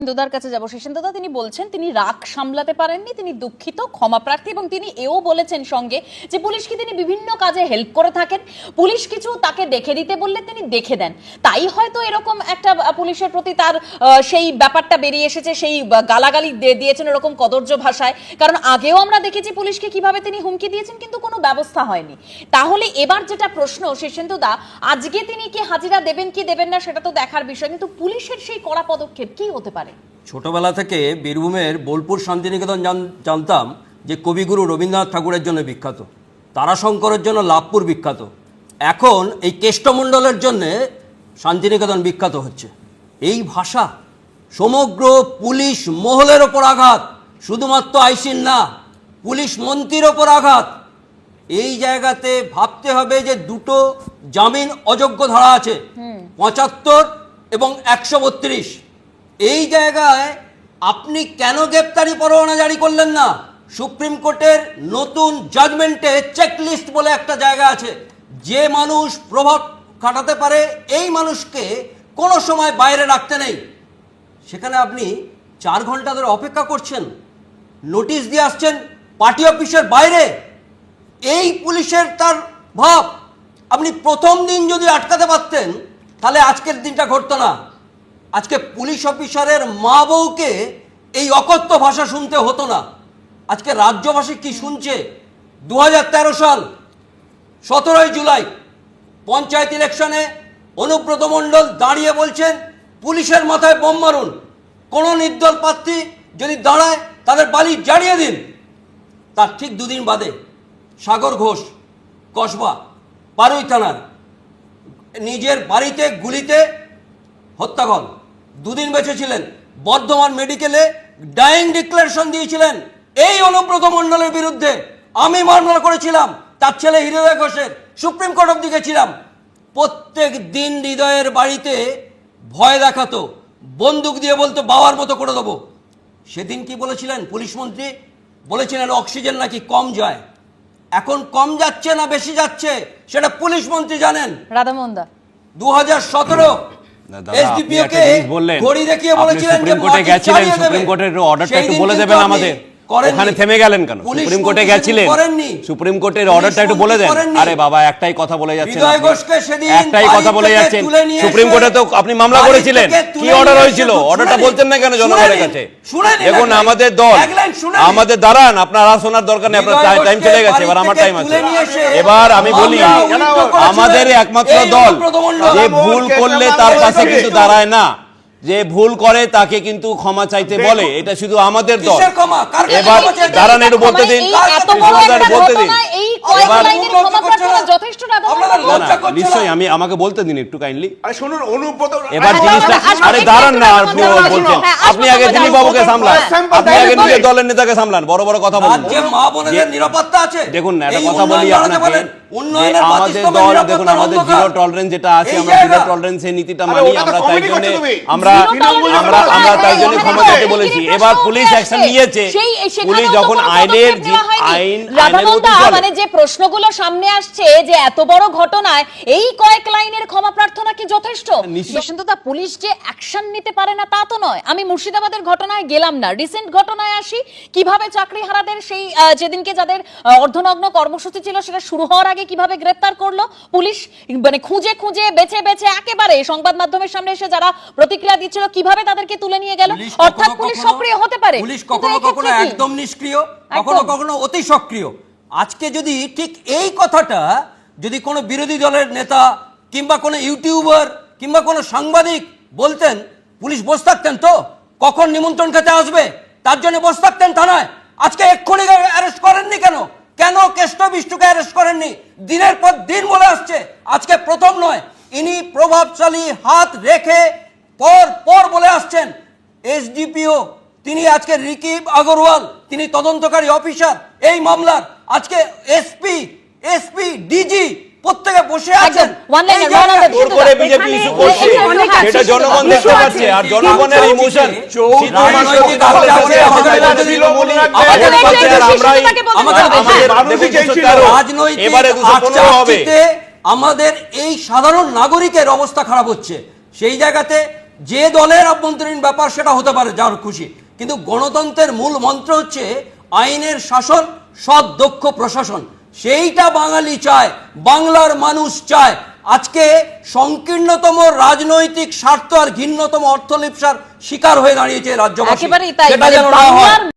দুদার কাছে যাব। শেষেন্দুদা তিনি বলছেন তিনি রাগ সামলাতে পারেননি, তিনি দুঃখিত, ক্ষমা প্রার্থী, এবং তিনি এও বলেছেন সঙ্গে যে পুলিশকে তিনি বিভিন্ন কাজে হেল্প করে থাকেন, পুলিশ কিছু তাকে দেখে দিতে বললে তিনি দেখে দেন, তাই হয়তো এরকম একটা পুলিশের প্রতি তার সেই ব্যাপারটা বেরিয়ে এসেছে, সেই গালাগালি দিয়েছেন এরকম কদর্য ভাষায়। কারণ আগেও আমরা দেখেছি পুলিশকে কিভাবে তিনি হুমকি দিয়েছেন, কিন্তু কোনো ব্যবস্থা হয়নি। তাহলে এবার যেটা প্রশ্ন শেষেন্দুদা, আজকে তিনি কি হাজিরা দেবেন কি দেবেন না সেটা তো দেখার বিষয়, কিন্তু পুলিশের সেই কড়া পদক্ষেপ কি হতে পারে? ছোটবেলা থেকে বীরভূমের বোলপুর শান্তিনিকেতন জানতাম যে কবিগুরু রবীন্দ্রনাথ ঠাকুরের জন্য বিখ্যাত, তারাশঙ্করের জন্য লাভপুর বিখ্যাত, এখন এই কেষ্টমণ্ডলের জন্য শান্তিনিকেতন বিখ্যাত হচ্ছে। এই ভাষা সমগ্র পুলিশ মহলের ওপর আঘাত, শুধুমাত্র আইসির না, পুলিশ মন্ত্রীর ওপর আঘাত। এই জায়গাতে ভাবতে হবে যে দুটো জামিন অযোগ্য ধারা আছে, 75 এবং 132। এই জায়গায় আপনি কেন গ্রেপ্তারি পরোয়ানা জারি করলেন না? সুপ্রিম কোর্টের নতুন জাজমেন্টে চেকলিস্ট বলে একটা জায়গা আছে, যে মানুষ প্রভাব খাটাতে পারে এই মানুষকে কোনো সময় বাইরে রাখতে নেই। সেখানে আপনি 4 ঘন্টা ধরে অপেক্ষা করছেন, নোটিশ দিয়ে আসছেন পার্টি অফিসের বাইরে। এই পুলিশের তার ভাব, আপনি প্রথম দিন যদি আটকাতে পারতেন তাহলে আজকের দিনটা ঘটতো না। আজকে পুলিশ অফিসারের মা বউকে এই অকথ্য ভাষা শুনতে হতো না। আজকে রাজ্যবাসী কি শুনছে? 2013 সাল 17 জুলাই পঞ্চায়েত ইলেকশনে অনুব্রত মণ্ডল দাঁড়িয়ে বলছেন পুলিশের মাথায় বোম মারুন, কোনো নির্দল প্রার্থী যদি দাঁড়ায় তাদের বাড়ি জ্বালিয়ে দিন। তার ঠিক 2 দিন বাদে সাগর ঘোষ কসবা পারুই থানার নিজের বাড়িতে গুলিতে হত্যাকল, 2 দিন বেঁচে ছিলেন। বর্ধমান মেডিকেলে ডাইং ডিক্লারেশন দিয়েছিলেন এই অনুব্রত মণ্ডলের বিরুদ্ধে। আমি মামলা করেছিলাম, তার ছেলে হৃদয় ঘোষের, সুপ্রিম কোর্ট অবধি গেছিলাম। প্রত্যেক দিন হৃদয়ের বাড়িতে ভয় দেখাতো, বন্দুক দিয়ে বলতো বাবার মতো করে দেবো। সেদিন কি বলেছিলেন পুলিশ মন্ত্রী? বলেছিলেন অক্সিজেন নাকি কম যায়। এখন কম যাচ্ছে না বেশি যাচ্ছে সেটা পুলিশ মন্ত্রী জানেন। রাধামোহন দা 2017 এসডিপিওকে ঘড়ি দেখিয়ে বলেছিলেন সুপ্রিম কোর্টে গেছিলেন, সুপ্রিম কোর্টের অর্ডারটা একটু বলে দেবেন আমাদের। ওখানে থেমে গেলেন কেন? সুপ্রিম কোর্টে গেছিলেন, সুপ্রিম কোর্টের অর্ডারটা একটু বলে দেন। আরে বাবা, একটাই কথা বলে যাচ্ছেন, একটাই কথা বলে যাচ্ছেন। সুপ্রিম কোর্টে তো আপনি মামলা করেছিলেন, কি অর্ডার হয়েছিল? অর্ডারটা বলছেন না কেন জনগণের কাছে? দেখুন আমাদের দল, আমাদের দাঁড়ান, আপনারা শোনার দরকার নেই, আপনার টাইম চলে গেছে, এবার আমার টাইম আছে। এবার আমি বলি, আমাদের একমাত্র দল যে ভুল করলে তার পাশে কিন্তু দাঁড়ায় না, যে ভুল করে তাকে কিন্তু ক্ষমা চাইতে বলে, এটা শুধু আমাদের দল। এবার দাঁড়ান, একটু বলতে দিন, বলতে দিন। নিশ্চয়ই আমাকে বলতে দিন একটু কাইন্ডলি। এবার জিনিসটা, আরে দাঁড়ান না, আপনি বলছেন, আপনি আগে দিলীপ বাবুকে সামলান, আপনি আগে নিজের দলের নেতাকে সামলান, বড় বড় কথা বলুন। দেখুন না, একটা কথা বলি আপনাকে, আমাদের দল, দেখুন আমাদের জিরো টলারেন্স যেটা আছে, আমরা জিরো টলারেন্স এই নীতিটা মানি। আমরা তাই জন্য আমরা তাই জন্য ক্ষমা চাইতে বলেছি। এবার পুলিশ অ্যাকশন নিয়েছে, পুলিশ যখন আইনের মানে যে প্রশ্নগুলো সামনে আসছে যে এত বড় ঘটনায় এই কয়েক লাইনের ক্ষমা প্রার্থনা কি যথেষ্ট? শেষেন্দুদা, পুলিশ যে অ্যাকশন নিতে পারে না তা তো নয়। আমি মুর্শিদাবাদের ঘটনায় গেলাম না, রিসেন্ট ঘটনায় আসি, কিভাবে চাকরিহারাদের সেই যেদিনকে যাদের অর্ধনগ্ন কর্মসূচি ছিল সেটা শুরু হওয়ার আগে কিভাবে গ্রেফতার করলো পুলিশ, মানে খুঁজে খুঁজে বেছে বেছে একেবারে সংবাদ মাধ্যমের সামনে এসে যারা প্রতিক্রিয়া দিচ্ছিল কিভাবে তাদেরকে তুলে নিয়ে গেল। অর্থাৎ পুলিশ সক্রিয় হতে পারে, পুলিশ কখনো কখনো একদম নিষ্ক্রিয়, কখনো কখনো অতি সক্রিয়। আজকে যদি ঠিক এই কথাটা যদি কোনো বিরোধী দলের নেতা কিংবা কোনো ইউটিউবার কিংবা কোনো সাংবাদিক বলতেন, পুলিশ বসে থাকতেন তো? কখন নিমন্ত্রণ খেতে আসবে তার জন্য বসে থাকতেন থানায়। আজকে এক্ষুনি অ্যারেস্ট করেননি কেন? কেন কেষ্ট বিষ্টুকে অ্যারেস্ট করেননি? দিনের পর দিন বলে আসছে, আজকে প্রথম নয়, ইনি প্রভাবশালী হাত রেখে পর পর বলে আসছেন। এসডিপিও তিনি আজকে রিকিব আগরওয়াল, তিনি তদন্তকারী অফিসার এই মামলার। আজকে এসপি ডিজি প্রত্যেকে বসে আছেন। সেটা জনগণ দেখতে পাচ্ছে, আর জনগণের ইমোশন আমাদের এই সাধারণ নাগরিকের অবস্থা খারাপ হচ্ছে। সেই জায়গাতে যে দলের আভ্যন্তরীণ ব্যাপার সেটা হতে পারে যার খুশি, কিন্তু গণতন্ত্রের মূল মন্ত্র হচ্ছে আইনের শাসন, সৎ দক্ষ প্রশাসন। সেইটা বাঙালি চায়, বাংলার মানুষ চায়। আজকে সংকীর্ণতম রাজনৈতিক স্বার্থ আর ঘৃণ্যতম অর্থলিপ্সার শিকার হয়ে দাঁড়িয়েছে রাজ্যবাসী। একেবারেই তাই, সেটা মানে যেন না হয়। বাংলার